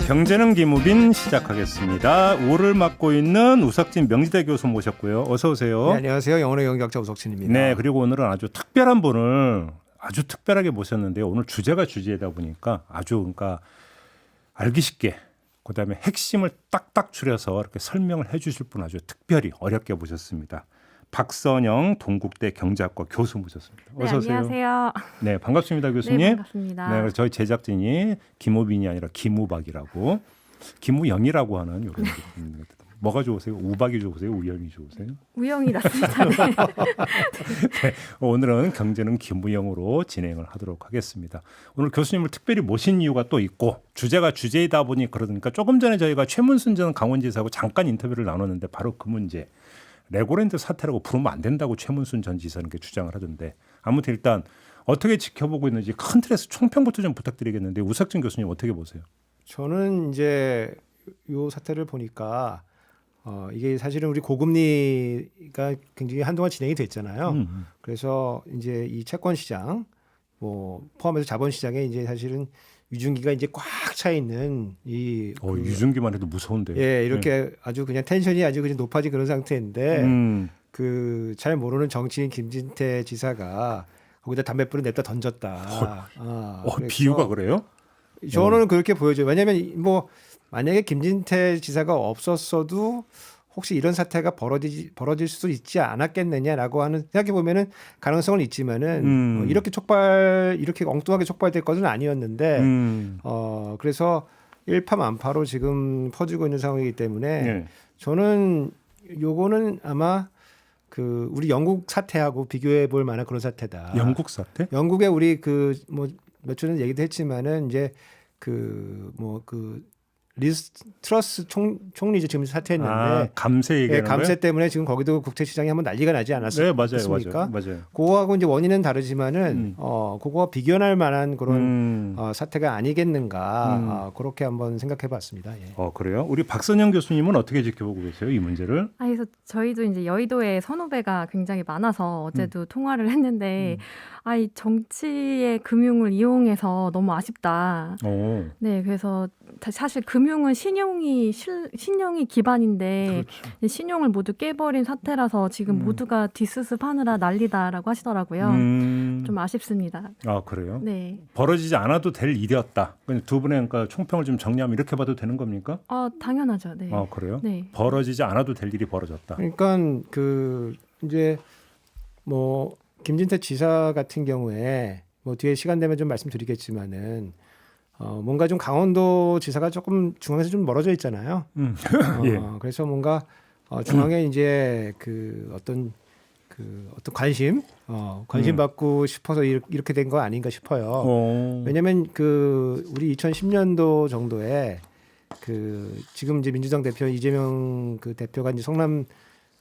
경제는 김우빈 시작하겠습니다. 5를 맡고 있는 우석진 명지대 교수 모셨고요. 어서 오세요. 네, 안녕하세요. 영어의 경제학자 우석진입니다. 네, 그리고 오늘은 아주 특별한 분을 아주 특별하게 모셨는데요. 오늘 주제가 주제다 보니까 아주 그러니까 알기 쉽게 그다음에 핵심을 딱딱 추려서 이렇게 설명을 해 주실 분 아주 특별히 어렵게 모셨습니다. 박선영 동국대 경제학과 교수 모셨습니다. 어서 오세요. 안녕하세요. 네, 반갑습니다, 교수님. 네, 반갑습니다. 네, 그래서 저희 제작진이 김우빈이 아니라 김우박이라고 김우영이라고 하는 이런 느낌입니다. 뭐가 좋으세요? 우박이 좋으세요? 우영이 좋으세요? 우영이 낫습니다. 네. 네, 오늘은 경제는 김우영으로 진행을 하도록 하겠습니다. 오늘 교수님을 특별히 모신 이유가 또 있고 주제가 주제이다 보니 그러니까 조금 전에 저희가 최문순 전 강원지사하고 잠깐 인터뷰를 나눴는데 바로 그 문제. 레고랜드 사태라고 부르면 안 된다고 최문순 전 지사는 이렇게 주장을 하던데 아무튼 일단 어떻게 지켜보고 있는지 큰 틀에서 총평부터 좀 부탁드리겠는데 우석진 교수님 어떻게 보세요? 저는 이제 이 사태를 보니까 이게 사실은 우리 고금리가 굉장히 한동안 진행이 됐잖아요. 그래서 이제 이 채권 시장 뭐 포함해서 자본 시장에 이제 사실은 유증기가 이제 꽉 차 있는 이 유증기만 해도 무서운데요. 예, 이렇게 아주 그냥 텐션이 아주 그냥 높아진 그런 상태인데 그 잘 모르는 정치인 김진태 지사가 거기다 담뱃불을 냅다 던졌다. 그래서 비유가 그래요? 저는 그렇게 보여져요. 왜냐하면 뭐 만약에 김진태 지사가 없었어도 혹시 이런 사태가 벌어질 수도 있지 않았겠느냐라고 하는 생각해 보면은 가능성은 있지만은 이렇게 엉뚱하게 촉발될 것은 아니었는데 그래서 일파만파로 지금 퍼지고 있는 상황이기 때문에 네. 저는 요거는 아마 그 우리 영국 사태하고 비교해 볼 만한 그런 사태다. 영국 사태? 영국에 우리 그 뭐 몇 주는 얘기도 했지만은 이제 리즈 트러스 총리죠 지금 사퇴했는데 감세 예, 얘기하는 감세 거예요? 때문에 지금 거기도 국제 시장이 한번 난리가 나지 네, 않았습니까? 맞아요. 그거하고 이제 원인은 다르지만은 그거와 비교할 만한 그런 사태가 아니겠는가 그렇게 한번 생각해봤습니다. 예. 그래요? 우리 박선영 교수님은 어떻게 지켜보고 계세요? 이 문제를? 그래서 저희도 이제 여의도에 선후배가 굉장히 많아서 어제도 통화를 했는데 이 정치의 금융을 이용해서 너무 아쉽다. 네, 그래서 사실 금융은 신용이 기반인데 그렇죠. 신용을 모두 깨버린 사태라서 지금 모두가 뒷수습하느라 난리다라고 하시더라고요. 좀 아쉽습니다. 아, 그래요? 네. 벌어지지 않아도 될 일이었다. 두 분의 그러니까 총평을 좀 정리하면 이렇게 봐도 되는 겁니까? 당연하죠. 네. 그래요? 네. 벌어지지 않아도 될 일이 벌어졌다. 그러니까 그 이제 뭐 김진태 지사 같은 경우에 뭐 뒤에 시간 되면 좀 말씀드리겠지만은 뭔가 좀 강원도 지사가 조금 중앙에서 좀 멀어져 있잖아요. 예. 그래서 뭔가 중앙에 이제 그 어떤 관심 받고 싶어서 이렇게 된 거 아닌가 싶어요. 왜냐하면 그 우리 2010년도 정도에 그 지금 이제 민주당 대표 이재명 그 대표가 이제 성남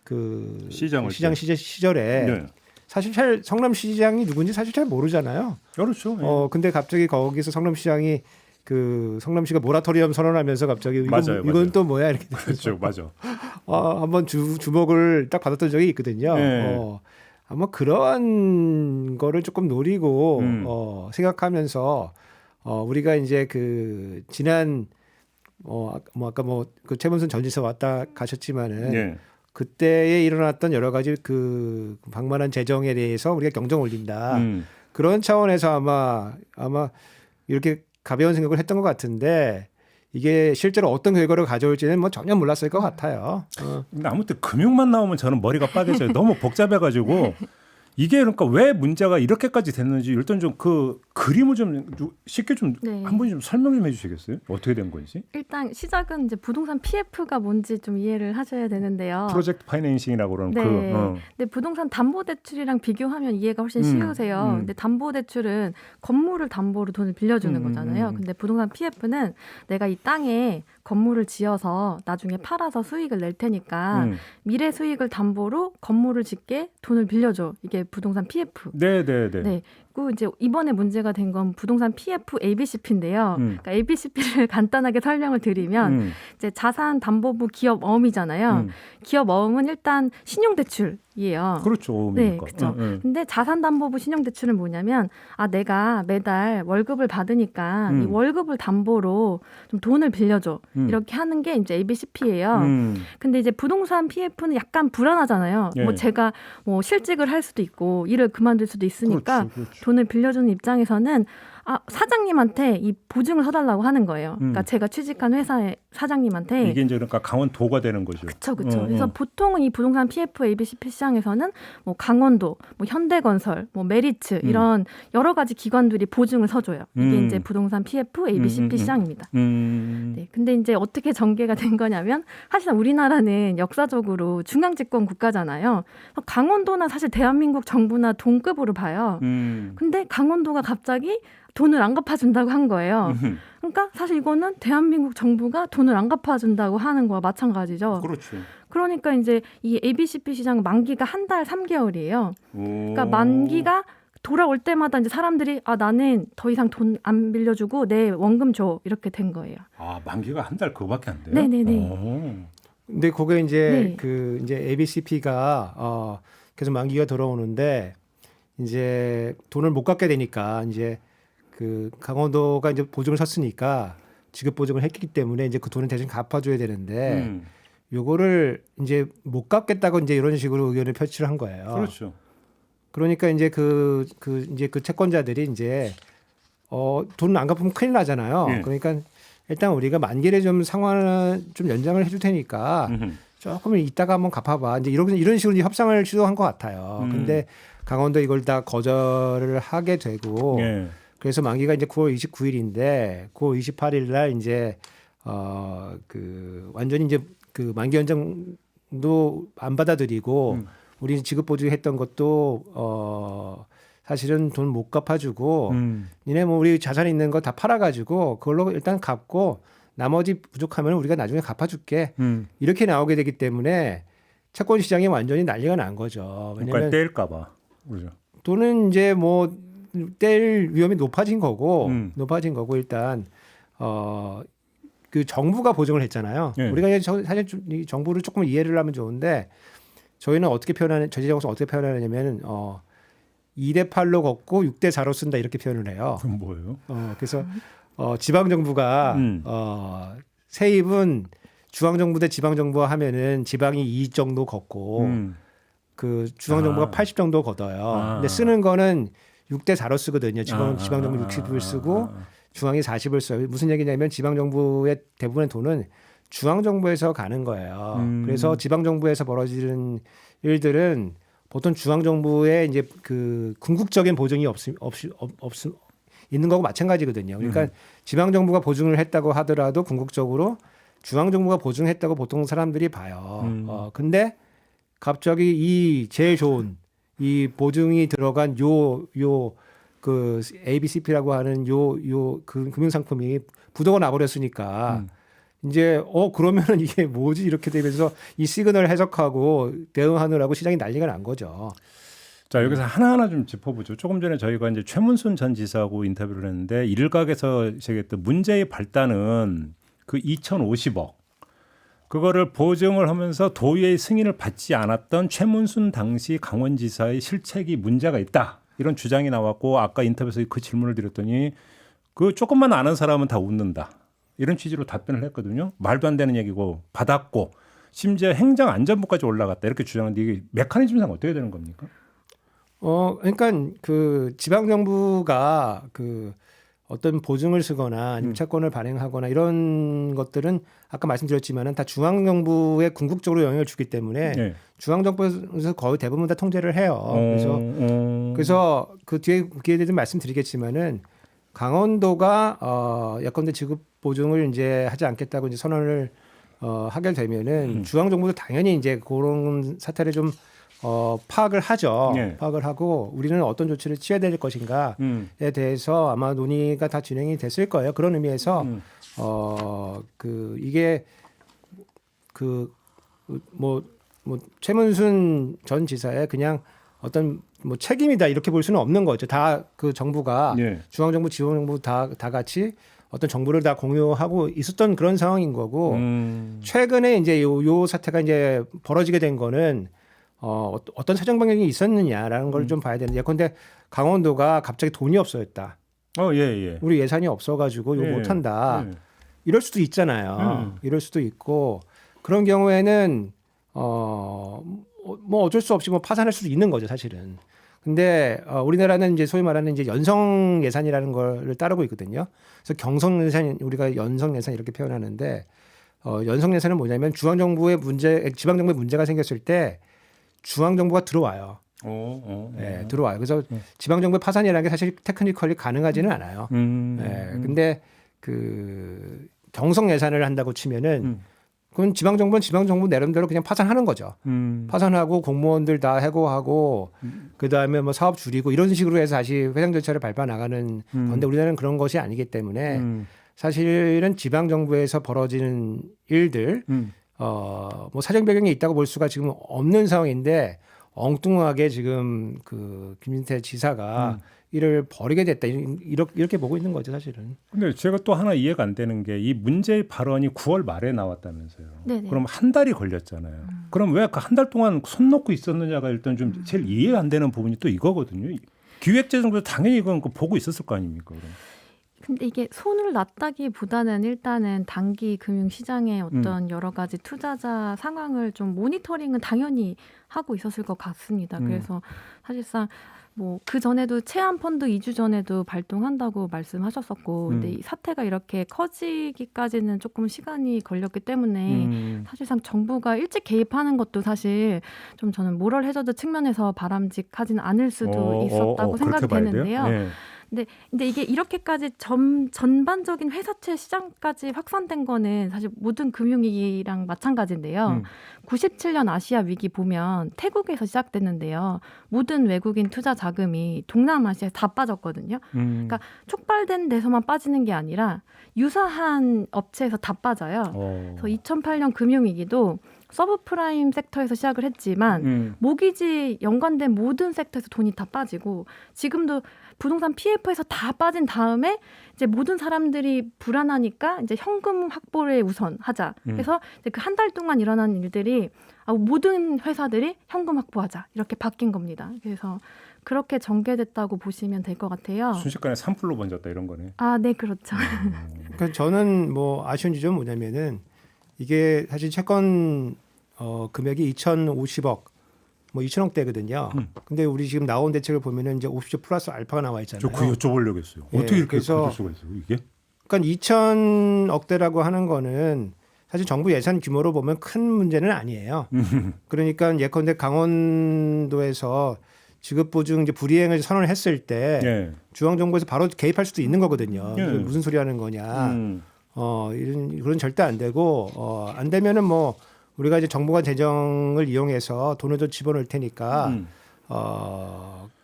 그 시장 시절에 네. 사실 성남시장이 누군지 사실 잘 모르잖아요. 그렇죠. 예. 근데 갑자기 거기서 성남시장이 그 성남시가 모라토리엄 선언하면서 갑자기 맞아요. 이건 또 뭐야 이렇게 그렇죠, 맞아. 한번 주목을 딱 받았던 적이 있거든요. 네. 아마 그런 거를 조금 노리고 생각하면서 우리가 이제 그 지난 아까 그 최문순 전 지사 왔다 가셨지만은. 예. 그때에 일어났던 여러 가지 그 방만한 재정에 대해서 우리가 경정 올린다. 그런 차원에서 아마 이렇게 가벼운 생각을 했던 것 같은데 이게 실제로 어떤 결과를 가져올지는 뭐 전혀 몰랐을 것 같아요. 근데 아무튼 금융만 나오면 저는 머리가 빠개져요. 너무 복잡해가지고 이게 그러니까 왜 문제가 이렇게까지 됐는지 일단 좀 그 그림을 좀 쉽게 좀 한 분이 좀 설명 좀 해주시겠어요? 어떻게 된 건지? 일단 시작은 이제 부동산 PF가 뭔지 좀 이해를 하셔야 되는데요. 프로젝트 파이낸싱이라고 그러는 네. 근데 부동산 담보대출이랑 비교하면 이해가 훨씬 쉬우세요. 근데 담보대출은 건물을 담보로 돈을 빌려주는 거잖아요. 근데 부동산 PF는 내가 이 땅에 건물을 지어서 나중에 팔아서 수익을 낼 테니까 미래 수익을 담보로 건물을 짓게 돈을 빌려줘. 이게 부동산 PF. 네. 네. 있고 이제 이번에 문제가 된 건 부동산 PF ABCP인데요. 그러니까 ABCP를 간단하게 설명을 드리면 이제 자산담보부 기업어음이잖아요. 기업어음은 일단 신용대출이에요. 그렇죠. 네, 그렇죠. 근데 자산담보부 신용대출은 뭐냐면 내가 매달 월급을 받으니까 이 월급을 담보로 좀 돈을 빌려줘 이렇게 하는 게 이제 ABCP예요. 근데 이제 부동산 PF는 약간 불안하잖아요. 예. 뭐 제가 뭐 실직을 할 수도 있고 일을 그만둘 수도 있으니까 그렇죠. 돈을 빌려주는 입장에서는 사장님한테 이 보증을 서달라고 하는 거예요. 그러니까 제가 취직한 회사의 사장님한테 이게 이제 그러니까 강원도가 되는 거죠. 그렇죠. 그래서 보통은 이 부동산 PF ABCP 시장에서는 뭐 강원도, 뭐 현대건설, 뭐 메리츠 이런 여러 가지 기관들이 보증을 서줘요. 이게 이제 부동산 PF ABCP 시장입니다. 네, 근데 이제 어떻게 전개가 된 거냐면 사실 우리나라는 역사적으로 중앙집권 국가잖아요. 강원도나 사실 대한민국 정부나 동급으로 봐요. 근데 강원도가 갑자기 돈을 안 갚아준다고 한 거예요. 그러니까 사실 이거는 대한민국 정부가 돈을 안 갚아준다고 하는 거와 마찬가지죠. 그렇죠. 그러니까 이제 이 ABCP 시장 만기가 한 달 3개월이에요. 그러니까 만기가 돌아올 때마다 이제 사람들이 나는 더 이상 돈 안 빌려주고 내 원금 줘 이렇게 된 거예요. 만기가 한 달 그거밖에 안 돼요? 네네네. 근데 그게 이제 네. 이제 ABCP가 계속 만기가 들어오는데 이제 돈을 못 갚게 되니까 이제 그 강원도가 이제 보증을 섰으니까 지급 보증을 했기 때문에 이제 그 돈을 대신 갚아줘야 되는데 요거를 이제 못 갚겠다고 이제 이런 식으로 의견을 표출을 한 거예요. 그렇죠. 그러니까 이제 그 채권자들이 이제 돈 안 갚으면 큰일 나잖아요. 예. 그러니까 일단 우리가 만기를 좀 상환을 좀 연장을 해줄 테니까 조금 이따가 한번 갚아봐. 이제 이런 식으로 이제 협상을 시도한 것 같아요. 근데 강원도 이걸 다 거절을 하게 되고 예. 그래서 만기가 이제 9월 29일인데 9월 28일 날 이제 그 완전히 이제 그 만기 연장도 안 받아들이고 우리 지급 보증했던 것도 사실은 돈 못 갚아주고 니네 뭐 우리 자산 있는 거 다 팔아가지고 그걸로 일단 갚고 나머지 부족하면 우리가 나중에 갚아줄게 이렇게 나오게 되기 때문에 채권 시장이 완전히 난리가 난 거죠. 그러니까 떼일까봐 그렇죠. 돈은 이제 뭐 뗄 위험이 높아진 거고 일단 그 정부가 보증을 했잖아요. 예. 우리가 이제 사실 이 정부를 조금 이해를 하면 좋은데 저희는 어떻게 표현하는 저지정서 어떻게 표현하냐면은 2대 8로 걷고 6대 4로 쓴다 이렇게 표현을 해요. 그럼 뭐예요? 그래서 지방 정부가 세입은 중앙 정부 대 지방 정부와 하면은 지방이 2 정도 걷고 그 중앙 정부가 80 정도 걷어요. 근데 쓰는 거는 6대 4로 쓰거든요. 지방 정부 60을 쓰고 중앙이 40을 써요. 무슨 얘기냐면 지방 정부의 대부분의 돈은 중앙 정부에서 가는 거예요. 그래서 지방 정부에서 벌어지는 일들은 보통 중앙 정부의 이제 그 궁극적인 보증이 있는 거고 마찬가지거든요. 그러니까 지방 정부가 보증을 했다고 하더라도 궁극적으로 중앙 정부가 보증했다고 보통 사람들이 봐요. 근데 갑자기 이 제일 좋은 이 보증이 들어간 그 ABCP라고 하는 그 금융 상품이 부도가 나버렸으니까 이제 그러면은 이게 뭐지 이렇게 되면서 이 시그널을 해석하고 대응하느라고 시장이 난리가 난 거죠. 자, 여기서 하나하나 좀 짚어보죠. 조금 전에 저희가 이제 최문순 전 지사하고 인터뷰를 했는데 일각에서 제기했던 문제의 발단은 그 2,050억 그거를 보증을 하면서 도의회의 승인을 받지 않았던 최문순 당시 강원지사의 실책이 문제가 있다. 이런 주장이 나왔고 아까 인터뷰에서 그 질문을 드렸더니 그 조금만 아는 사람은 다 웃는다. 이런 취지로 답변을 했거든요. 말도 안 되는 얘기고 받았고 심지어 행정안전부까지 올라갔다. 이렇게 주장하는데 이게 메커니즘상 어떻게 되는 겁니까? 그러니까 그 지방 정부가 그 어떤 보증을 쓰거나 아니면 채권을 발행하거나 이런 것들은 아까 말씀드렸지만은 다 중앙 정부에 궁극적으로 영향을 주기 때문에 네. 중앙 정부에서 거의 대부분 다 통제를 해요. 그래서 그 뒤에 기회에 대해서 말씀드리겠지만은 강원도가 예컨대 지급 보증을 이제 하지 않겠다고 이제 선언을 하게 되면은 중앙 정부도 당연히 이제 그런 사태를 좀 파악을 하죠. 네. 파악을 하고 우리는 어떤 조치를 취해야 될 것인가에 대해서 아마 논의가 다 진행이 됐을 거예요. 그런 의미에서 그 이게 그 뭐 최문순 전 지사의 그냥 어떤 뭐 책임이다 이렇게 볼 수는 없는 거죠. 다 그 정부가 예. 중앙정부, 지방정부 다 같이 어떤 정보를 다 공유하고 있었던 그런 상황인 거고 최근에 이제 요 사태가 이제 벌어지게 된 거는 어떤 사정 방향이 있었느냐라는 걸 좀 봐야 되는데 예컨대 강원도가 갑자기 돈이 없어졌다. 예. 우리 예산이 없어가지고 이거 예. 못한다. 예. 이럴 수도 있잖아요. 이럴 수도 있고 그런 경우에는 뭐 어쩔 수 없이 뭐 파산할 수도 있는 거죠, 사실은. 근데 우리나라는 이제 소위 말하는 이제 연성 예산이라는 걸 따르고 있거든요. 그래서 경성 예산 우리가 연성 예산 이렇게 표현하는데 연성 예산은 뭐냐면 중앙 정부의 문제, 지방 정부의 문제가 생겼을 때 중앙 정부가 들어와요. 네, 들어와요. 그래서 지방 정부의 파산이라는 게 사실 테크니컬리 가능하지는 않아요. 네, 근데 그 경성 예산을 한다고 치면은 그건 지방 정부는 지방 정부 나름대로 그냥 파산하는 거죠. 파산하고 공무원들 다 해고하고 그 다음에 뭐 사업 줄이고 이런 식으로 해서 다시 회상 절차를 밟아 나가는 건데 우리나라는 그런 것이 아니기 때문에 사실은 지방 정부에서 벌어지는 일들 뭐 사정 배경이 있다고 볼 수가 지금 없는 상황인데 엉뚱하게 지금 그 김진태 지사가 이를 벌이게 됐다 이렇게 보고 있는 거죠, 사실은. 근데 제가 또 하나 이해가 안 되는 게 이 문제 발언이 9월 말에 나왔다면서요. 네네. 그럼 한 달이 걸렸잖아요. 그럼 왜 그 한 달 동안 손 놓고 있었느냐가 일단 좀 제일 이해 안 되는 부분이 또 이거거든요. 기획재정부도 당연히 이건 보고 있었을 거 아닙니까? 그럼. 근데 이게 손을 놨다기보다는 일단은 단기 금융 시장의 어떤 여러 가지 투자자 상황을 좀 모니터링은 당연히 하고 있었을 것 같습니다. 그래서 사실상 뭐 그 전에도 체험 펀드 2주 전에도 발동한다고 말씀하셨었고, 근데 이 사태가 이렇게 커지기까지는 조금 시간이 걸렸기 때문에 사실상 정부가 일찍 개입하는 것도 사실 좀 저는 모럴 해저드 측면에서 바람직하지는 않을 수도 있었다고 생각이 되는데요. 네. 근데 이게 이렇게까지 전반적인 회사채 시장까지 확산된 거는 사실 모든 금융위기랑 마찬가지인데요. 97년 아시아 위기 보면 태국에서 시작됐는데요. 모든 외국인 투자 자금이 동남아시아에 다 빠졌거든요. 그러니까 촉발된 데서만 빠지는 게 아니라 유사한 업체에서 다 빠져요. 그래서 2008년 금융위기도 서브프라임 섹터에서 시작을 했지만 모기지 연관된 모든 섹터에서 돈이 다 빠지고 지금도 부동산 PF에서 다 빠진 다음에 이제 모든 사람들이 불안하니까 이제 현금 확보를 우선하자. 그래서 그 한 달 동안 일어난 일들이 모든 회사들이 현금 확보하자 이렇게 바뀐 겁니다. 그래서 그렇게 전개됐다고 보시면 될 것 같아요. 순식간에 3%로 번졌다 이런 거네. 아, 네, 그렇죠. 그러니까 저는 뭐 아쉬운 지점은 뭐냐면은 이게 사실 채권 금액이 2,050억 뭐 2천억대거든요. 근데 우리 지금 나온 대책을 보면은 이제 50조 플러스 알파가 나와 있잖아요. 저 그 여쭤보려고 했어요. 예, 어떻게 이렇게 그래서 받을 수가 있어요, 이게? 그러니까 2천억대라고 하는 거는 사실 정부 예산 규모로 보면 큰 문제는 아니에요. 그러니까 예컨대 강원도에서 지급 보증 이제 불이행을 선언을 했을 때 예. 중앙 정부에서 바로 개입할 수도 있는 거거든요. 예. 이게 무슨 소리 하는 거냐. 그런 절대 안 되고 안 되면은 뭐 우리가 이제 정부가 재정을 이용해서 돈을 더 집어넣을 테니까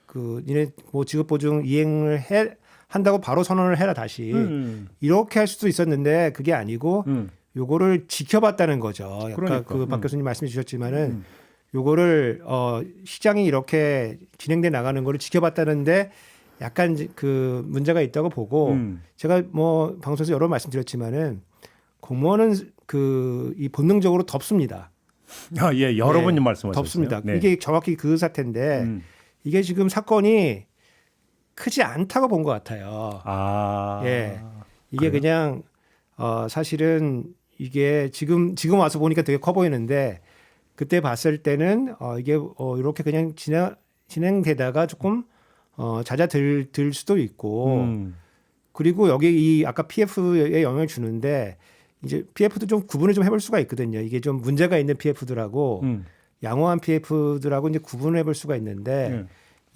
그 니네 뭐 지급 보증 이행을 한다고 바로 선언을 해라 다시 이렇게 할 수도 있었는데 그게 아니고 요거를 지켜봤다는 거죠. 아까 그러니까. 그 박 교수님 말씀해 주셨지만은 요거를 시장이 이렇게 진행돼 나가는 거를 지켜봤다는데 약간 그 문제가 있다고 보고 제가 뭐 방송에서 여러 번 말씀드렸지만은 공무원은 이 본능적으로 덥습니다. 아, 예, 여러 네, 번 말씀하셨어요. 덥습니다. 네. 이게 정확히 그 사태인데 이게 지금 사건이 크지 않다고 본 것 같아요. 아, 예, 이게 그래요? 그냥 사실은 이게 지금 와서 보니까 되게 커 보이는데 그때 봤을 때는 이게 이렇게 그냥 진행되다가 조금 잦아들 수도 있고 그리고 여기 이 아까 PF에 영향을 주는데 이제 PF도 좀 구분을 좀 해볼 수가 있거든요. 이게 좀 문제가 있는 PF들하고 양호한 PF들하고 이제 구분을 해볼 수가 있는데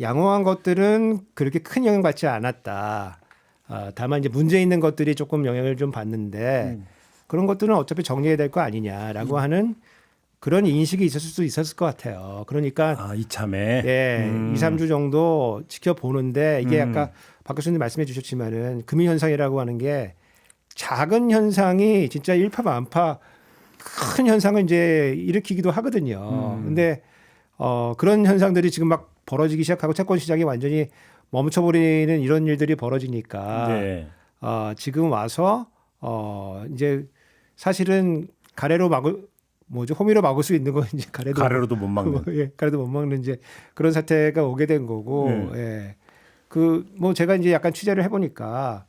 양호한 것들은 그렇게 큰 영향 받지 않았다. 다만 이제 문제 있는 것들이 조금 영향을 좀 받는데 그런 것들은 어차피 정리해야 될 거 아니냐라고 하는 그런 인식이 있었을 수 있었을 것 같아요. 그러니까 이참에 예, 2, 3주 정도 지켜보는데 이게 아까 박 교수님 말씀해 주셨지만은 금융 현상이라고 하는 게 작은 현상이 진짜 일파만파 큰 현상을 이제 일으키기도 하거든요. 근데 그런 현상들이 지금 막 벌어지기 시작하고 채권 시장이 완전히 멈춰버리는 이런 일들이 벌어지니까 네. 지금 와서 이제 사실은 가래로 호미로 막을 수 있는 건 이제 가래로도 못 막는. 예, 가래도 못 막는 이제 그런 사태가 오게 된 거고, 예. 제가 이제 약간 취재를 해보니까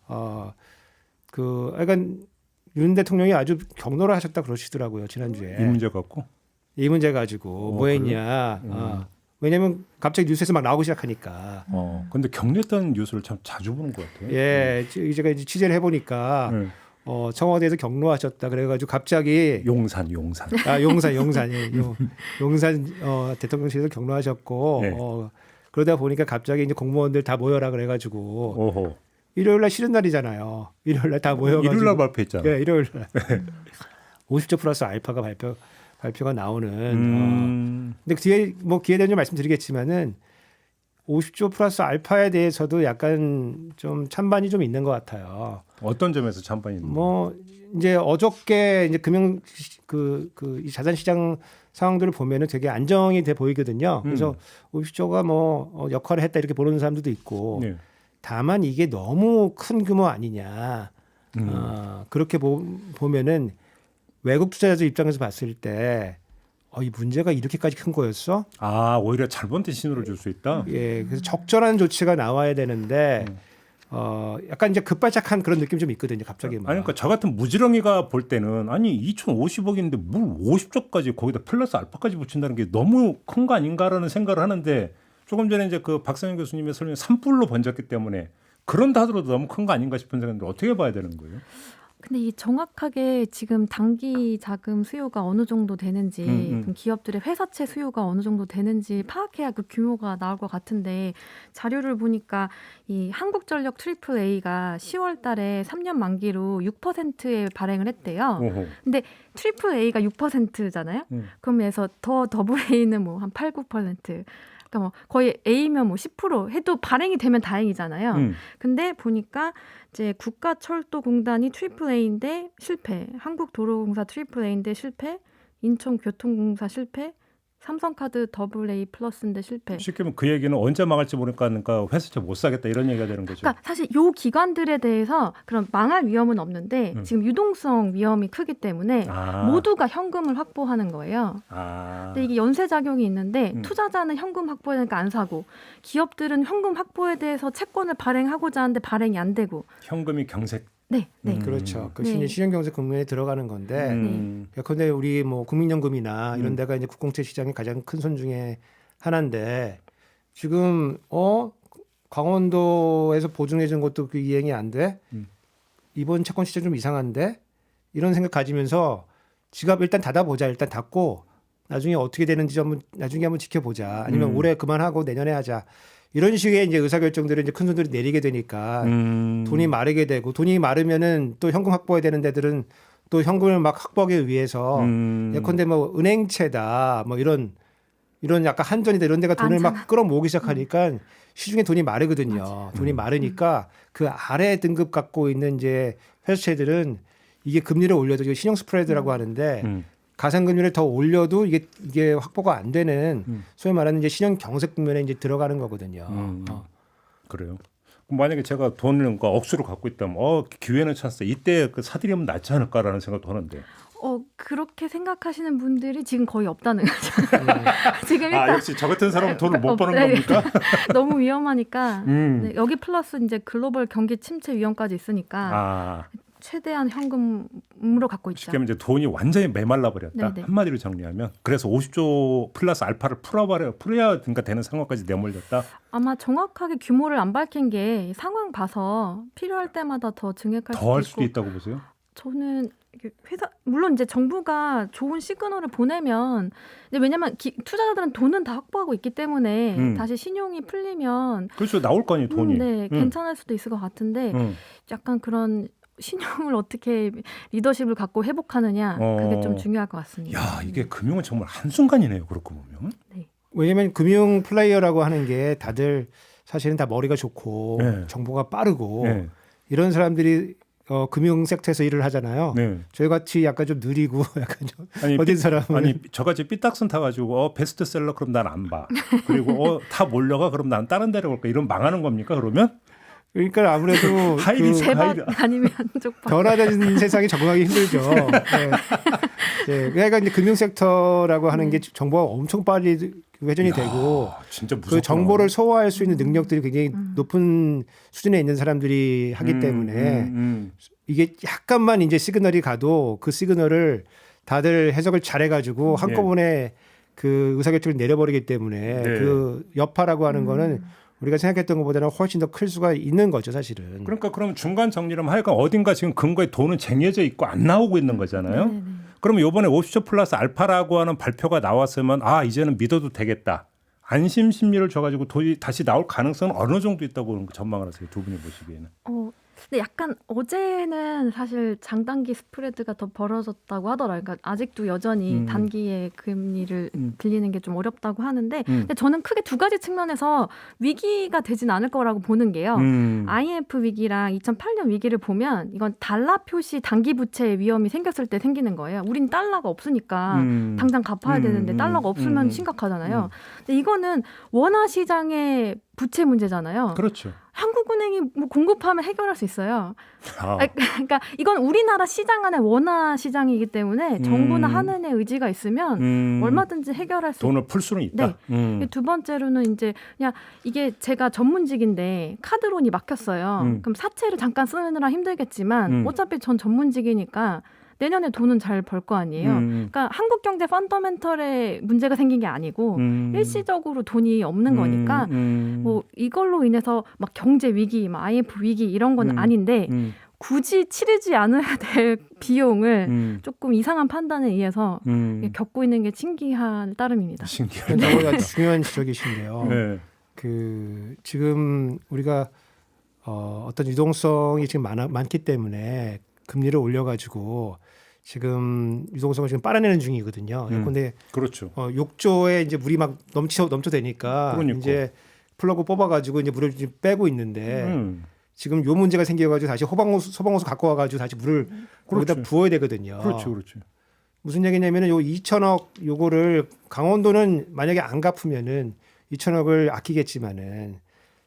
약간 윤 대통령이 아주 격노를 하셨다 그러시더라고요 지난주에. 이 문제 갖고. 이 문제 가지고 뭐 했냐. 왜냐면 갑자기 뉴스에서 막 나오기 시작하니까. 근데 격려했다는 뉴스를 참 자주 보는 것 같아요. 예, 제가 이제 취재를 해보니까 청와대에서 격노하셨다 그래가지고 갑자기 용산. 용산 예, 용산 대통령실에서 격노하셨고 네. 그러다 보니까 갑자기 이제 공무원들 다 모여라 그래가지고 오호. 일요일 날 쉬는 날이잖아요. 일요일 날 다 모여가지고 일요일 날 발표했잖아. 예, 일요일 날 50조 플러스 알파가 발표가 나오는. 근데 뒤에 기회 되면 좀 말씀드리겠지만은 50조 플러스 알파에 대해서도 약간 좀 찬반이 좀 있는 것 같아요. 어떤 점에서 찬반이 있는 이제 어저께 이제 이 자산 시장 상황들을 보면은 되게 안정이 돼 보이거든요. 그래서 50조가 역할을 했다 이렇게 보는 사람들도 있고. 네. 다만 이게 너무 큰 규모 아니냐. 그렇게 보면은 외국 투자자들 입장에서 봤을 때 이 문제가 이렇게까지 큰 거였어? 오히려 잘못된 신호를 줄 수 있다. 예, 그래서 적절한 조치가 나와야 되는데 약간 이제 급발작한 그런 느낌 좀 있거든요. 갑자기 막. 그러니까 저 같은 무지렁이가 볼 때는 2,050억인데 뭘 50조까지 거기다 플러스 알파까지 붙인다는 게 너무 큰 거 아닌가라는 생각을 하는데 조금 전에 이제 그 박상현 교수님의 설명이 산불로 번졌기 때문에 그런다 하더라도 너무 큰 거 아닌가 싶은 생각인데 어떻게 봐야 되는 거예요? 근데 이 정확하게 지금 단기 자금 수요가 어느 정도 되는지 그럼 기업들의 회사채 수요가 어느 정도 되는지 파악해야 그 규모가 나올 것 같은데 자료를 보니까 이 한국전력 AAA가 10월 달에 3년 만기로 6%에 발행을 했대요. 오호. 근데 AAA가 6%잖아요. 그러면서 더 더블 A는 뭐 한 8, 9%. 그러니까 뭐 거의 A면 뭐 10% 해도 발행이 되면 다행이잖아요. 근데 보니까 이제 국가철도공단이 AAA인데 실패, 한국도로공사 AAA인데 실패, 인천교통공사 실패, 삼성카드 AA 플러스인데 실패. 쉽게 말하면 그 얘기는 언제 망할지 모르니까 회사채 못 사겠다 이런 얘기가 되는 거죠. 그러니까 사실 요 기관들에 대해서 그런 망할 위험은 없는데 지금 유동성 위험이 크기 때문에 모두가 현금을 확보하는 거예요. 근데 이게 연쇄 작용이 있는데 투자자는 현금 확보해야 되니까 안 사고 기업들은 현금 확보에 대해서 채권을 발행하고자 하는데 발행이 안 되고. 현금이 경색. 네. 그렇죠. 그 네. 신용경제 금융에 들어가는 건데, 예컨대 우리 국민연금이나 이런 데가 이제 국공채 시장의 가장 큰 손 중에 하나인데 지금 강원도에서 보증해 준 것도 그 이행이 안 돼. 이번 채권 시장 좀 이상한데 이런 생각 가지면서 지갑 일단 닫아보자. 일단 닫고 나중에 어떻게 되는지 좀 나중에 한번 지켜보자. 아니면 올해 그만하고 내년에 하자. 이런 식의 이제 의사결정들을 이제 큰 손들이 내리게 되니까 돈이 마르게 되고 돈이 마르면은 또 현금 확보해야 되는 데들은 또 현금을 막 확보하기 위해서 예컨대 은행채다 이런 약간 한전이다 이런 데가 돈을 막 끌어모으기 시작하니까 시중에 돈이 마르거든요. 맞아. 돈이 마르니까 그 아래 등급 갖고 있는 이제 회사채들은 이게 금리를 올려도 이게 신용 스프레드라고 하는데 가상금리를 더 올려도 이게 확보가 안 되는 소위 말하는 이제 신용 경색 국면에 이제 들어가는 거거든요. 그래요. 그럼 만약에 제가 돈을 억수로 갖고 있다면 기회는 찬스. 이때 사들이면 낫지 않을까라는 생각도 하는데. 그렇게 생각하시는 분들이 지금 거의 없다는 거죠. 지금 일단 역시 저 같은 사람은 돈을 못 버는 네. 겁니까? 너무 위험하니까 네, 여기 플러스 이제 글로벌 경기 침체 위험까지 있으니까 최대한 현금으로 갖고 있죠. 쉽게 말하면 이제 돈이 완전히 메말라 버렸다. 네네. 한마디로 정리하면 그래서 50조 플러스 알파를 풀어야 되는 상황까지 내몰렸다. 아마 정확하게 규모를 안 밝힌 게 상황 봐서 필요할 때마다 더 증액할 더 할 수도 수도 있고. 있다고 보세요? 저는 물론 이제 정부가 좋은 시그널을 보내면 왜냐하면 투자자들은 돈은 다 확보하고 있기 때문에 다시 신용이 풀리면 그렇죠. 나올 거 아니에요 돈이. 네, 괜찮을 수도 있을 것 같은데 약간 그런 신용을 어떻게 리더십을 갖고 회복하느냐 그게 좀 중요할 것 같습니다. 야 이게 금융은 정말 한순간이네요. 그렇고 보면. 네. 왜냐하면 금융 플레이어라고 하는 게 다들 사실은 다 머리가 좋고 네. 정보가 빠르고 네. 이런 사람들이 금융 섹터에서 일을 하잖아요. 네. 저희 같이 약간 좀 느리고 약간 좀 아니, 어딘 사람은 아니 저같이 삐딱선 타가지고 베스트셀러 그럼 난 안 봐. 그리고 다 몰려가 그럼 난 다른 데로 갈까 이런 망하는 겁니까 그러면? 그러니까 아무래도 하이리스크. 제발 아니면 쪽박. 변화된 세상에 적응하기 힘들죠. 네. 네. 그러니까 이제 금융 섹터라고 하는 게 정보가 엄청 빨리 회전이 되고 진짜 무섭구나. 그 정보를 소화할 수 있는 능력들이 굉장히 높은 수준에 있는 사람들이 하기 때문에 이게 약간만 이제 시그널이 가도 그 시그널을 다들 해석을 잘해가지고 한꺼번에 그 의사결정을 내려버리기 때문에 네. 그 여파라고 하는 거는 우리가 생각했던 것보다는 훨씬 더 클 수가 있는 거죠, 사실은. 그러니까 그럼 중간 정리를 하여간 어딘가 지금 근거에 돈은 쟁여져 있고 안 나오고 있는 거잖아요. 네네. 그러면 이번에 50조 플러스 알파라고 하는 발표가 나왔으면 이제는 믿어도 되겠다. 안심 심리를 줘가지고 돈이 다시 나올 가능성은 어느 정도 있다고 전망을 하세요. 두 분이 보시기에는. 근데 약간 어제는 사실 장단기 스프레드가 더 벌어졌다고 하더라고요. 그러니까 아직도 여전히 단기의 금리를 빌리는 게 좀 어렵다고 하는데 근데 저는 크게 두 가지 측면에서 위기가 되진 않을 거라고 보는 게요. IMF 위기랑 2008년 위기를 보면 이건 달러 표시 단기 부채의 위험이 생겼을 때 생기는 거예요. 우린 달러가 없으니까 당장 갚아야 되는데 달러가 없으면 심각하잖아요. 근데 이거는 원화 시장의 부채 문제잖아요. 그렇죠. 한국은행이 뭐 공급하면 해결할 수 있어요. 그러니까 이건 우리나라 시장 안에 원화 시장이기 때문에 정부나 한은의 의지가 있으면 얼마든지 해결할 수 돈을 풀 수는 있다. 네. 두 번째로는 이제 그냥 이게 제가 전문직인데 카드론이 막혔어요. 그럼 사채를 잠깐 쓰느라 힘들겠지만 어차피 전 전문직이니까 내년에 돈은 잘 벌 거 아니에요. 그러니까 한국 경제 펀더멘털에 문제가 생긴 게 아니고 일시적으로 돈이 없는 거니까 뭐 이걸로 인해서 막 경제 위기, 막 IMF 위기 이런 건 아닌데 굳이 치르지 않아야 될 비용을 조금 이상한 판단에 의해서 겪고 있는 게 신기한 따름입니다. 신기하다. 너무나 중요한 지적이신데요. 네. 그 지금 우리가 어떤 유동성이 지금 많기 때문에 금리를 올려가지고 지금 유동성을 지금 빨아내는 중이거든요. 근데 그렇죠. 욕조에 이제 물이 막 넘쳐대니까 그러니까. 이제 플러그 뽑아가지고 이제 물을 지금 빼고 있는데 지금 요 문제가 생겨가지고 다시 소방호수 갖고 와가지고 다시 물을 거기다 그렇죠. 부어야 되거든요. 그렇죠. 무슨 얘기냐면은 요 2천억 요거를 강원도는 만약에 안 갚으면은 2천억을 아끼겠지만은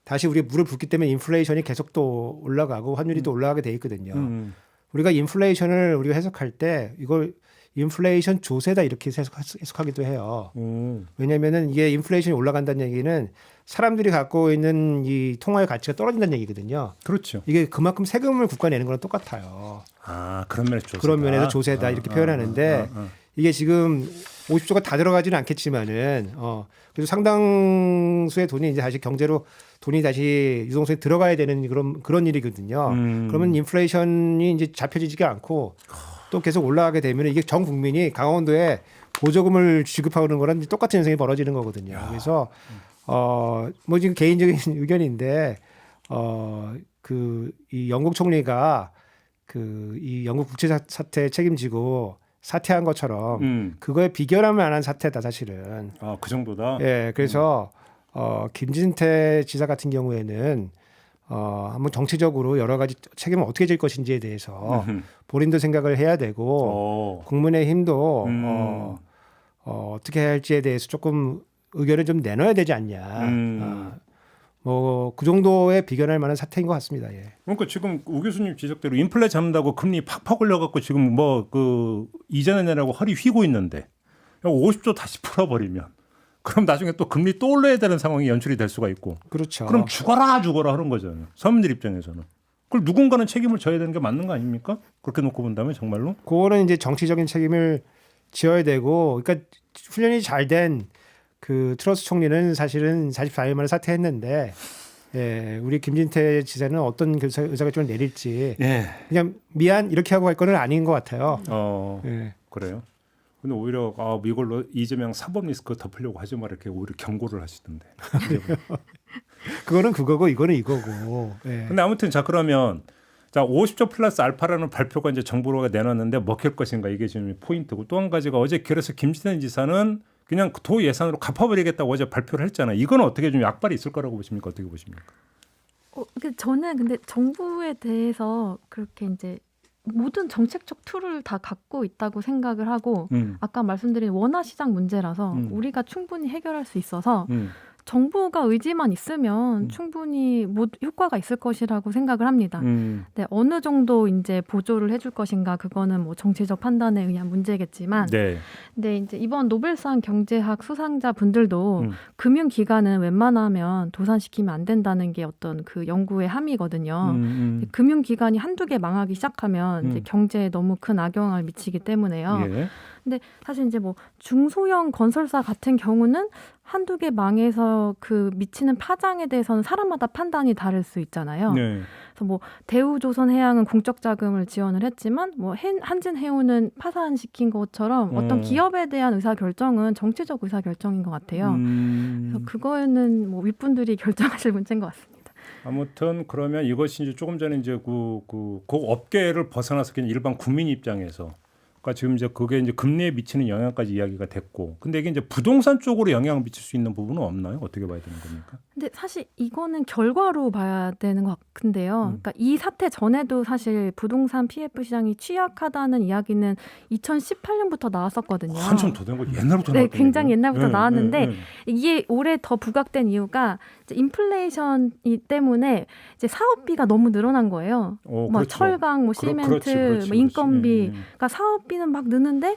다시 우리 물을 붓기 때문에 인플레이션이 계속 또 올라가고 환율이 또 올라가게 돼 있거든요. 우리가 인플레이션을 우리가 해석할 때 이걸 인플레이션 조세다 이렇게 해석하기도 해요. 왜냐하면은 이게 인플레이션이 올라간다는 얘기는 사람들이 갖고 있는 이 통화의 가치가 떨어진다는 얘기거든요. 그렇죠. 이게 그만큼 세금을 국가 내는 거랑 똑같아요. 그런 면에서 조세다. 그런 면에서 조세다 이렇게 표현하는데 이게 지금 50조가 다 들어가지는 않겠지만은 그래서 상당수의 돈이 이제 다시 경제로 돈이 다시 유동성에 들어가야 되는 그런 일이거든요. 그러면 인플레이션이 이제 잡혀지지가 않고 또 계속 올라가게 되면 이게 전 국민이 강원도에 보조금을 지급하는 거랑 똑같은 현상이 벌어지는 거거든요. 그래서 뭐 지금 개인적인 의견인데 그 이 영국 총리가 그 이 영국 국채 사태 책임지고 사퇴한 것처럼 그거에 비교할 만한 사태다 사실은. 그 정도다. 예, 그래서 김진태 지사 같은 경우에는 한번 정치적으로 여러 가지 책임을 어떻게 질 것인지에 대해서 본인도 생각을 해야 되고 국민의힘도 어떻게 해야 할지에 대해서 조금 의견을 좀 내놔야 되지 않냐. 뭐 그 정도에 비견할 만한 사태인 것 같습니다. 예. 그러니까 지금 우 교수님 지적대로 인플레 잡는다고 금리 팍팍 올려갖고 지금 뭐 그 이자는 내라고 허리 휘고 있는데 50조 다시 풀어버리면 그럼 나중에 또 금리 또 올려야 되는 상황이 연출이 될 수가 있고. 그렇죠. 그럼 죽어라 하는 거잖아요. 서민들 입장에서는. 그걸 누군가는 책임을 져야 되는 게 맞는 거 아닙니까? 그렇게 놓고 본다면 정말로. 그거는 이제 정치적인 책임을 지어야 되고, 그러니까 훈련이 잘 된 그 트러스 총리는 사실은 44일 만에 사퇴했는데, 예, 우리 김진태 지사는 어떤 의사결정을 내릴지 그냥 미안 이렇게 하고 갈 거는 아닌 것 같아요. 예. 그래요. 근데 오히려 이걸로 이재명 사법 리스크 덮으려고 하지 마 이렇게 오히려 경고를 하시던데. 그거는 그거고 이거는 이거고. 예. 근데 아무튼 자 그러면 자 50조 플러스 알파라는 발표가 이제 정부가 내놨는데 먹힐 것인가 이게 지금 포인트고 또 한 가지가 어제 그래서 김진태 지사는 그냥 도 예산으로 갚아버리겠다고 어제 발표를 했잖아요. 이건 어떻게 좀 약발이 있을 거라고 보십니까? 어떻게 보십니까? 저는 근데 정부에 대해서 그렇게 이제 모든 정책적 툴을 다 갖고 있다고 생각을 하고 아까 말씀드린 원화 시장 문제라서 우리가 충분히 해결할 수 있어서 정부가 의지만 있으면 충분히 효과가 있을 것이라고 생각을 합니다. 네, 어느 정도 이제 보조를 해줄 것인가 그거는 뭐 정치적 판단에 의한 문제겠지만, 네. 근데 이제 이번 노벨상 경제학 수상자 분들도 금융기관은 웬만하면 도산시키면 안 된다는 게 어떤 그 연구의 함의거든요. 금융기관이 한두 개 망하기 시작하면 이제 경제에 너무 큰 악영향을 미치기 때문에요. 예. 근데 사실 이제 뭐 중소형 건설사 같은 경우는 한두 개 망해서 그 미치는 파장에 대해서는 사람마다 판단이 다를 수 있잖아요. 네. 그래서 뭐 대우조선해양은 공적 자금을 지원을 했지만 뭐 한진해운은 파산시킨 것처럼 어떤 기업에 대한 의사 결정은 정치적 의사 결정인 것 같아요. 그래서 그거는 뭐 윗분들이 결정하실 문제인 것 같습니다. 아무튼 그러면 이것이 이제 조금 전에 이제 그 업계를 벗어나서 그냥 일반 국민 입장에서 그러니까 지금 이제 그게 이제 금리에 미치는 영향까지 이야기가 됐고, 근데 이게 이제 부동산 쪽으로 영향을 미칠 수 있는 부분은 없나요? 어떻게 봐야 되는 겁니까? 근데 사실 이거는 결과로 봐야 되는 것 같은데요. 그러니까 이 사태 전에도 사실 부동산 PF 시장이 취약하다는 이야기는 2018년부터 나왔었거든요. 한참 더 된 거 옛날부터 네, 나왔던 굉장히 얘기예요? 옛날부터 네, 나왔는데 네. 이게 올해 더 부각된 이유가 이제 인플레이션이 때문에 이제 사업비가 너무 늘어난 거예요. 뭐 그렇죠. 철강, 뭐 시멘트, 그렇지. 뭐 인건비, 예. 그러니까 사업비는 막 느는데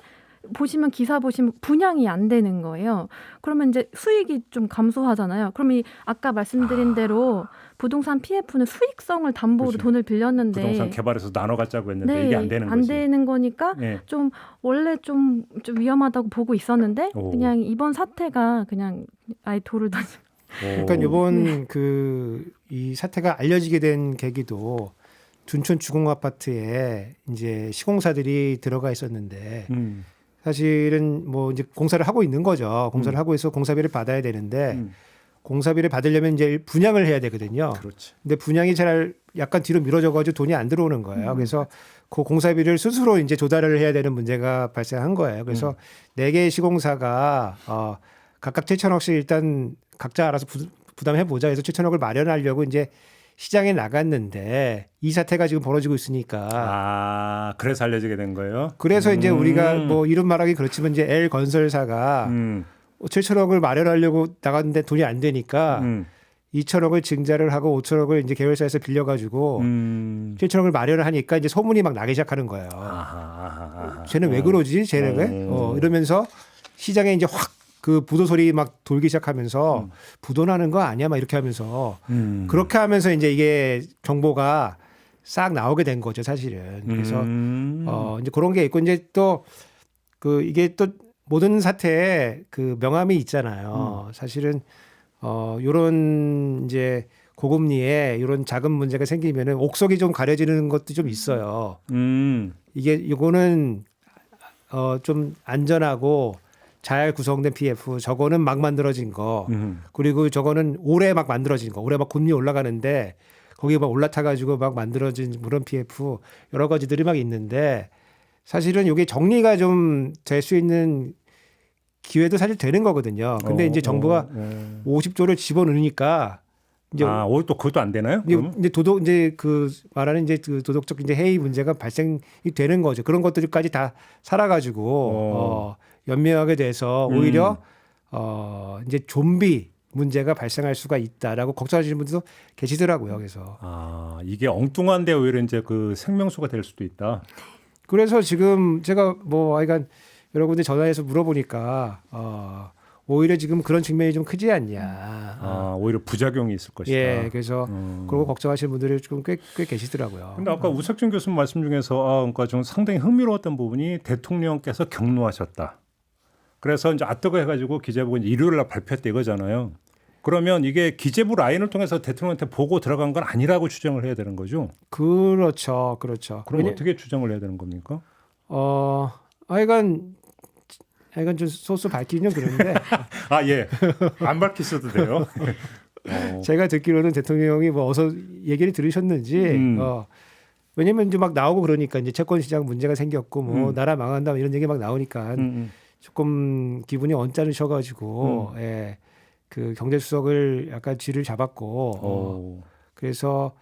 보시면 기사 보시면 분양이 안 되는 거예요. 그러면 이제 수익이 좀 감소하잖아요. 그럼 이 아까 말씀드린 대로 부동산 PF는 수익성을 담보로 그렇지. 돈을 빌렸는데 부동산 개발해서 나눠 갖자고 했는데 네, 이게 안 되는 안 거지. 되는 거니까 예. 좀 원래 좀 위험하다고 보고 있었는데 오. 그냥 이번 사태가 그냥 아예 돌을 던지. 그러니까 이번 이 사태가 알려지게 된 계기도 둔촌 주공 아파트에 이제 시공사들이 들어가 있었는데 사실은 뭐 이제 공사를 하고 있는 거죠. 공사를 하고 있어 공사비를 받아야 되는데 공사비를 받으려면 이제 분양을 해야 되거든요. 그렇지. 근데 분양이 잘 약간 뒤로 미뤄져가지고 돈이 안 들어오는 거예요. 그래서 그 공사비를 스스로 이제 조달을 해야 되는 문제가 발생한 거예요. 그래서 네 개의 시공사가 각각 7천억씩 일단 각자 알아서 부담해 보자 해서 7천억을 마련하려고 이제 시장에 나갔는데 이 사태가 지금 벌어지고 있으니까 그래서 알려지게 된 거예요? 그래서 이제 우리가 뭐 이름 말하기 그렇지만 이제 L 건설사가 7천억을 마련하려고 나갔는데 돈이 안 되니까 2천억을 증자를 하고 5천억을 이제 계열사에서 빌려가지고 7천억을 마련을 하니까 이제 소문이 막 나기 시작하는 거예요. 쟤는 왜 그러지? 쟤는 왜? 이러면서 시장에 이제 확 그 부도 소리 막 돌기 시작하면서 부도 나는 거 아니야? 막 이렇게 하면서 그렇게 하면서 이제 이게 정보가 싹 나오게 된 거죠, 사실은. 그래서 이제 그런 게 있고 이제 또 그 이게 또 모든 사태에 그 명암이 있잖아요. 사실은 요런 이제 고금리에 이런 자금 문제가 생기면은 옥석이 좀 가려지는 것도 좀 있어요. 이게 요거는 좀 안전하고 잘 구성된 PF, 저거는 막 만들어진 거, 그리고 저거는 올해 막 만들어진 거, 올해 막 금리 올라가는데 거기에 막 올라타가지고 막 만들어진 그런 PF 여러 가지들이 막 있는데 사실은 이게 정리가 좀 될 수 있는 기회도 사실 되는 거거든요. 근데 이제 정부가 50조를 집어넣으니까 이제 또 그것도 안 되나요? 이제 그 말하는 이제 그 도덕적 이제 해이 문제가 발생이 되는 거죠. 그런 것들까지 다 살아가지고 연명하게 돼서 오히려 이제 좀비 문제가 발생할 수가 있다라고 걱정하시는 분들도 계시더라고요. 그래서 이게 엉뚱한데 오히려 이제 그 생명수가 될 수도 있다. 그래서 지금 제가 뭐 하여간 여러 군데 전화해서 물어보니까 오히려 지금 그런 측면이 좀 크지 않냐. 오히려 부작용이 있을 것이다. 예, 그래서 그러고 걱정하시는 분들이 좀 꽤 계시더라고요. 근데 아까 우석준 교수님 말씀 중에서 그러니까 좀 상당히 흥미로웠던 부분이 대통령께서 경로하셨다. 그래서 이제 아뜨거 해가지고 기재부가 일요일 날 발표했다 이거잖아요. 그러면 이게 기재부 라인을 통해서 대통령한테 보고 들어간 건 아니라고 추정을 해야 되는 거죠? 그렇죠. 그럼 어떻게 추정을 해야 되는 겁니까? 하여간 좀 소스 밝히긴 좀 그런데. 예. 안 밝히셔도 돼요. 제가 듣기로는 대통령이 뭐 어서 얘기를 들으셨는지, 왜냐면 이제 막 나오고 그러니까 이제 채권 시장 문제가 생겼고 뭐 나라 망한다 이런 얘기 막 나오니까 조금 기분이 언짢으셔가지고 그 경제수석을 약간 쥐를 잡았고 그래서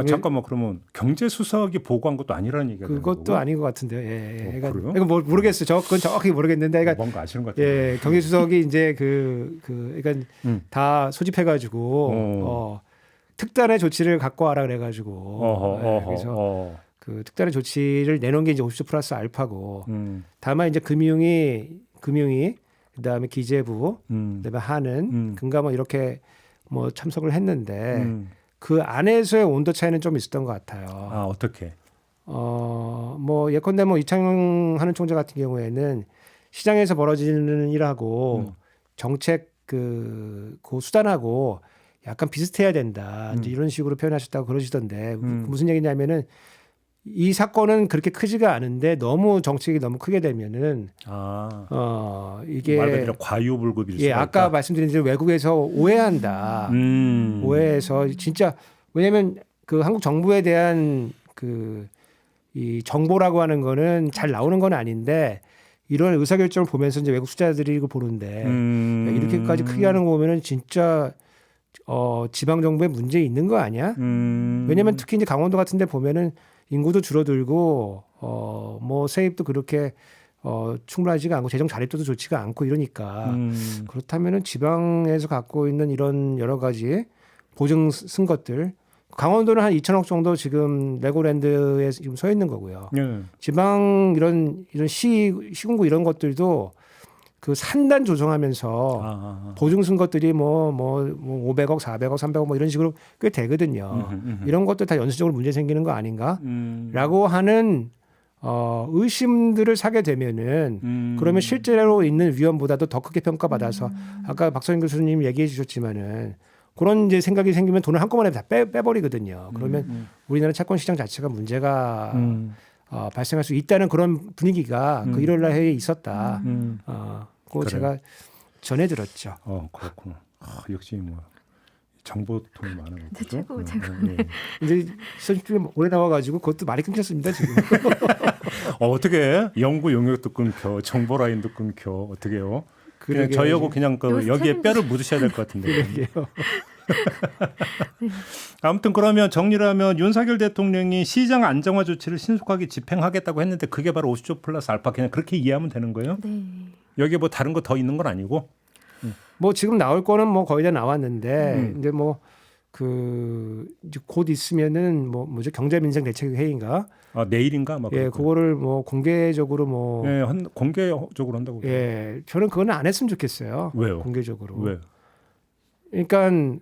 잠깐만 그러면 경제수석이 보고한 것도 아니라는 얘기가 되는 그것도 거고? 아닌 것 같은데요. 예. 그래요? 이거 뭐 모르겠어요. 그건 정확하게 모르겠는데, 그러니까 뭔가 아시는 것 같아요. 경제수석이 이제 그러니까 다 소집해가지고 특단의 조치를 갖고 와라 그래가지고 그래서 그 특단의 조치를 내놓은 게 이제 50조 플러스 알파고 다만 이제 금융이 그다음에 기재부 그다음에 하는 금감 뭐 이렇게 뭐 참석을 했는데 그 안에서의 온도 차이는 좀 있었던 것 같아요. 어떻게? 뭐 예컨대 뭐 이창용 하는 총재 같은 경우에는 시장에서 벌어지는 일하고 정책 그 수단하고 약간 비슷해야 된다. 이제 이런 식으로 표현하셨다고 그러시던데 무슨 얘기냐면은 이 사건은 그렇게 크지가 않은데 너무 정책이 너무 크게 되면은 이게 말 그대로 과유불급일 수가 있다. 아까 말씀드린 대로 외국에서 오해한다. 오해해서 진짜 왜냐하면 그 한국 정부에 대한 그 이 정보라고 하는 거는 잘 나오는 건 아닌데 이런 의사결정을 보면서 이제 외국 투자자들이 이거 보는데 이렇게까지 크게 하는 거 보면은 진짜 지방 정부에 문제 있는 거 아니야? 왜냐하면 특히 이제 강원도 같은데 보면은 인구도 줄어들고 뭐 세입도 그렇게 충분하지가 않고 재정 자립도도 좋지가 않고 이러니까 그렇다면은 지방에서 갖고 있는 이런 여러 가지 보증 쓴 것들 강원도는 한 2천억 정도 지금 레고랜드에 지금 서 있는 거고요. 지방 이런 시군구 이런 것들도 그 산단 조정하면서 보증 쓴 것들이 뭐 500억, 400억, 300억 뭐 이런 식으로 꽤 되거든요. 이런 것도 다 연쇄적으로 문제 생기는 거 아닌가라고 하는 의심들을 사게 되면은 그러면 실제로 있는 위험보다도 더 크게 평가받아서 아까 박성인 교수님 얘기해 주셨지만은 그런 이제 생각이 생기면 돈을 한꺼번에 다 빼버리거든요. 그러면 우리나라 채권 시장 자체가 문제가 발생할 수 있다는 그런 분위기가 그 일요일날 회의에 있었다. 그거 제가 전해 들었죠. 그렇구나. 역시 뭐 정보통이 많아가지고. 최고. 근데 시선 중에 오래 나와가지고 그것도 많이 끊겼습니다 지금. 어떻게 연구 용역도 끊겨, 정보 라인도 끊겨, 어떻게요? 그냥 저희하고 그냥 여기에 뼈를 묻으셔야 될 것 같은데. 아무튼 그러면 정리를 하면 윤석열 대통령이 시장 안정화 조치를 신속하게 집행하겠다고 했는데 그게 바로 50조 플러스 알파 그냥 그렇게 이해하면 되는 거예요? 네. 여기에 뭐 다른 거 더 있는 건 아니고? 뭐 지금 나올 거는 뭐 거의 다 나왔는데 이제 뭐 곧 있으면은 뭐죠 경제민생 대책 회의인가? 내일인가? 그거를 뭐 공개적으로 공개적으로 한다고. 저는 그거는 안 했으면 좋겠어요. 왜요? 공개적으로. 왜? 그러니까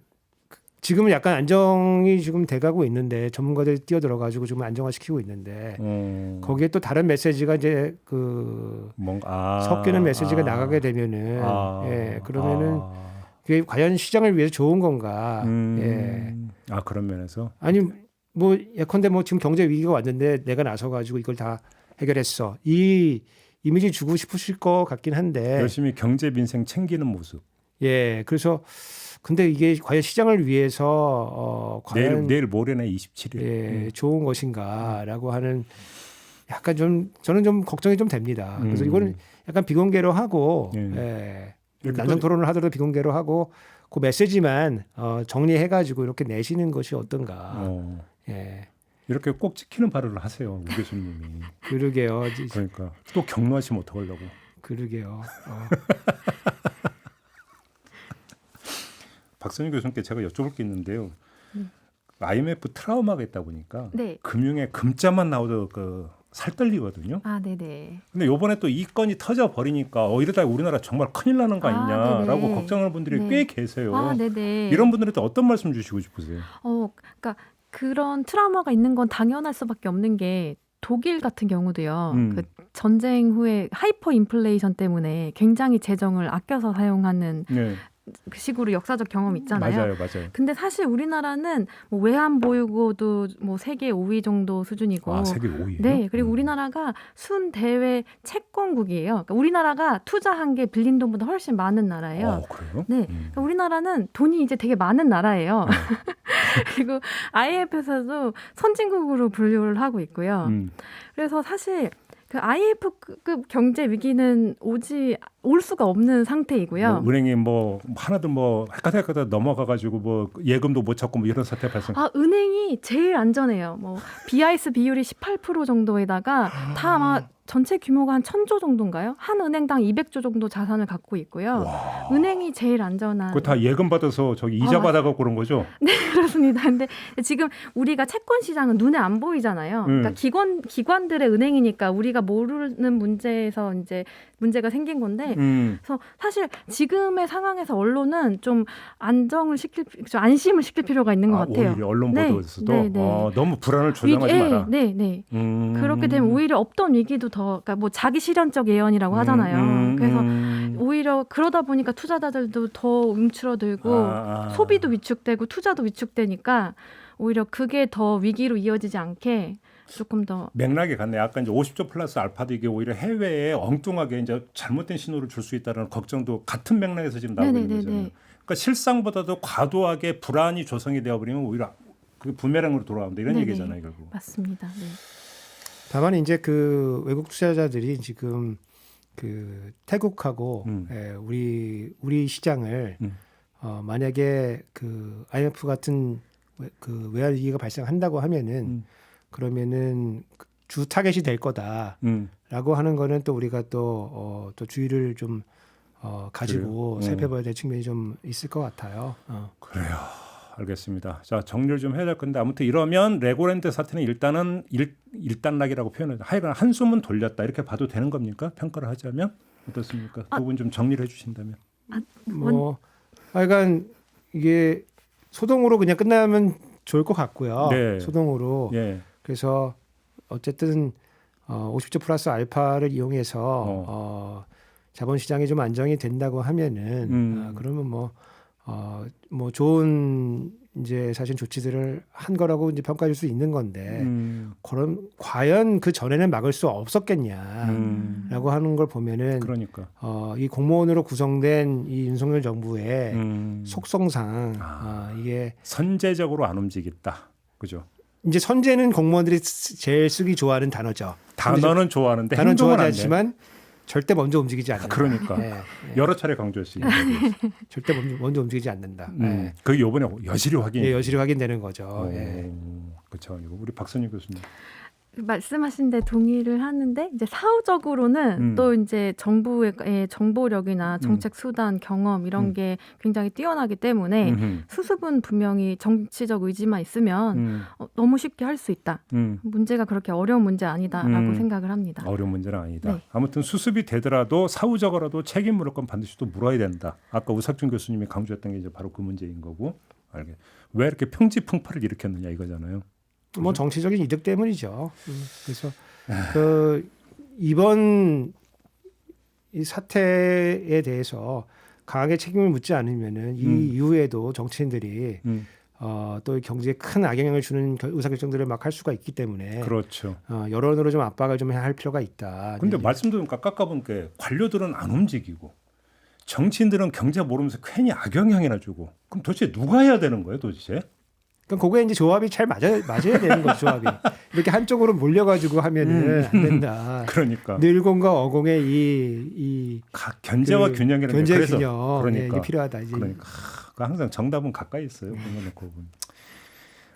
지금은 약간 안정이 지금 돼가고 있는데 전문가들이 뛰어들어가지고 지금 안정화시키고 있는데 거기에 또 다른 메시지가 이제 섞이는 메시지가 나가게 되면은 그러면은 그게 과연 시장을 위해서 좋은 건가? 그런 면에서 아니 뭐 예컨대 뭐 지금 경제 위기가 왔는데 내가 나서가지고 이걸 다 해결했어 이 이미지 주고 싶으실 것 같긴 한데 열심히 경제 민생 챙기는 모습. 그래서 근데 이게 과연 시장을 위해서 과연 내일 모레나 27일 좋은 것인가라고 하는 약간 좀 저는 좀 걱정이 좀 됩니다. 그래서 이거는 약간 비공개로 하고 난상 토론을 하더라도 비공개로 하고 그 메시지만 정리해가지고 이렇게 내시는 것이 어떤가. 이렇게 꼭 지키는 발언을 하세요, 우 교수님이. 그러게요. 그러니까 또 격노하시면 어떡하려고. 그러게요. 박선희 교수님께 제가 여쭤볼 게 있는데요. IMF 트라우마가 있다 보니까 금융에 금자만 나오도 살떨리거든요. 네네. 근데 요번에 또 이 건이 터져 버리니까 이러다 우리나라 정말 큰일 나는 거 아니냐라고 걱정하는 분들이 꽤 계세요. 네네. 이런 분들한테 어떤 말씀 주시고 싶으세요? 그러니까 그런 트라우마가 있는 건 당연할 수밖에 없는 게 독일 같은 경우도요. 그 전쟁 후에 하이퍼 인플레이션 때문에 굉장히 재정을 아껴서 사용하는 그 식으로 역사적 경험이 있잖아요. 맞아요. 근데 사실 우리나라는 뭐 외환 보유고도 뭐 세계 5위 정도 수준이고. 세계 5위예요? 네, 그리고 우리나라가 순대외 채권국이에요. 그러니까 우리나라가 투자한 게 빌린 돈보다 훨씬 많은 나라예요. 그래요? 네, 그러니까 우리나라는 돈이 이제 되게 많은 나라예요. 그리고 IMF에서도 선진국으로 분류를 하고 있고요. 그래서 사실 그 IMF급 경제 위기는 오지 올 수가 없는 상태이고요. 뭐 은행이 뭐 하나도 뭐 헷갈려 넘어가가지고 뭐 예금도 못 찾고 뭐 이런 사태 발생. 은행이 제일 안전해요. 뭐 BIS 비율이 18% 정도에다가 다 아마 전체 규모가 한 1,000조 정도인가요? 한 은행당 200조 정도 자산을 갖고 있고요. 와. 은행이 제일 안전한. 그거 다 예금 받아서 저기 이자 받아갖고 그런 거죠? 네, 그렇습니다. 근데 지금 우리가 채권 시장은 눈에 안 보이잖아요. 그러니까 기관들의 은행이니까 우리가 모르는 문제에서 이제 문제가 생긴 건데, 그래서 사실 지금의 상황에서 언론은 좀 좀 안심을 시킬 필요가 있는 것 같아요. 오히려 언론 네, 보도에서도 네, 네. 너무 불안을 조장하지 마라. 네. 그렇게 되면 오히려 없던 위기도 그러니까 뭐 자기 실현적 예언이라고 하잖아요. 그래서 오히려 그러다 보니까 투자자들도 더 움츠러들고 소비도 위축되고 투자도 위축되니까 오히려 그게 더 위기로 이어지지 않게 조금 더 맥락이 같네. 아까 이제 50조 플러스 알파도 이게 오히려 해외에 엉뚱하게 이제 잘못된 신호를 줄 수 있다는 걱정도 같은 맥락에서 지금 나오고 있는 거잖아요. 그러니까 실상보다도 과도하게 불안이 조성이 되어버리면 오히려 그 부메랑으로 돌아온다 이런 얘기잖아요, 결국. 맞습니다. 네. 다만 이제 그 외국 투자자들이 지금 그 태국하고 우리 시장을 만약에 그 IMF 같은 그 외환 위기가 발생한다고 하면은 그러면은 주 타겟이 될 거다라고 하는 거는 또 우리가 또 주의를 좀 가지고 살펴봐야 될 측면이 좀 있을 것 같아요. 그래요. 알겠습니다. 자, 정리를 좀 해야 될 건데 아무튼 이러면 레고랜드 사태는 일단은 일단락이라고 표현해요. 하여간 한숨은 돌렸다 이렇게 봐도 되는 겁니까? 평가를 하자면 어떻습니까? 두 분 좀 정리를 해주신다면. 하여간 이게 소동으로 그냥 끝나면 좋을 것 같고요. 네. 소동으로. 예. 그래서 어쨌든 50조 플러스 알파를 이용해서 자본시장이 좀 안정이 된다고 하면은 그러면 뭐 좋은 이제 사실 조치들을 한 거라고 이제 평가할 수 있는 건데 그럼 과연 그 전에는 막을 수 없었겠냐라고 하는 걸 보면은 그러니까 이 공무원으로 구성된 이 윤석열 정부의 속성상 이게 선제적으로 안 움직였다. 그죠? 이제 선제는 공무원들이 제일 쓰기 좋아하는 단어죠. 단어는 좋아하는데 단어는 행동은 안 돼. 좋아하지만 절대 먼저 움직이지 않는다. 그러니까 여러 차례 강조했으니까 절대 먼저 움직이지 않는다. 그게 이번에 여실히 확인. 여실히 확인되는 거죠. 그렇죠. 우리 박선희 교수님. 말씀하신 데 동의를 하는데 이제 사후적으로는 또 이제 정부의 정보력이나 정책 수단, 경험 이런 게 굉장히 뛰어나기 때문에 수습은 분명히 정치적 의지만 있으면 너무 쉽게 할 수 있다. 문제가 그렇게 어려운 문제 아니다라고 생각을 합니다. 어려운 문제는 아니다. 네. 아무튼 수습이 되더라도 사후적으로라도 책임 물을 건 반드시 또 물어야 된다. 아까 우석준 교수님이 강조했던 게 이제 바로 그 문제인 거고. 왜 이렇게 평지풍파를 일으켰느냐 이거잖아요. 뭐 정치적인 이득 때문이죠. 그래서 그 이번 이 사태에 대해서 강하게 책임을 묻지 않으면은 이 이후에도 정치인들이 또 경제에 큰 악영향을 주는 의사결정들을 막 할 수가 있기 때문에 그렇죠. 여론으로 좀 압박을 좀 할 필요가 있다. 근데 말씀도 좀 깎아본 게 관료들은 안 움직이고 정치인들은 경제 모르면서 괜히 악영향이나 주고 그럼 도대체 누가 해야 되는 거예요, 도대체? 그럼 그거에 이제 조합이 잘 맞아야 되는 거죠, 조합이. 이렇게 한쪽으로 몰려가지고 하면은 안 된다. 그러니까 늘공과 어공의 이 견제와 균형이라는 견제 게 그래서 균형 그러니까 이게 필요하다. 이제. 그러니까 항상 정답은 가까이 있어요. 보면.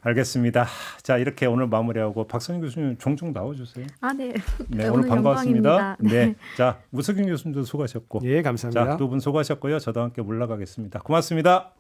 알겠습니다. 자, 이렇게 오늘 마무리하고 박선희 교수님 종종 나와주세요. 네. 네, 오늘 반가웠습니다. 영광입니다. 네. 자, 우석균 교수님도 수고하셨고, 예, 감사합니다. 자, 두 분 수고하셨고요. 저도 함께 물러가겠습니다. 고맙습니다.